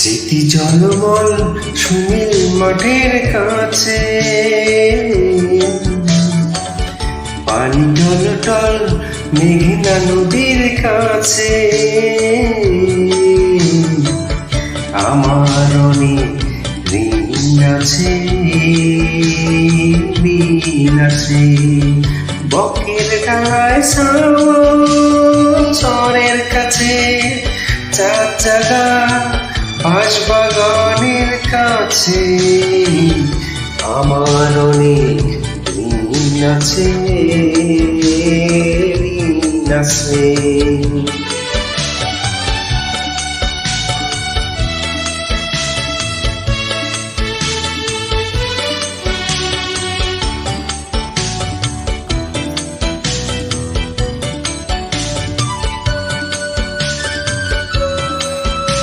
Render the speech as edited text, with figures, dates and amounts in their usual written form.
স্মৃতি জলমল সুনীল মাঠের কাছে, পানি টলটল মেঘনা নদীর কাছে, আমার অনেক ঋণ আছে, ঋণ আছে। বকের ডাঙায় সরের কাছে, চার জায়গা বাঁশবাগানের কাছে, আমার অনেক ঋণ আছে, ঋণ আছে।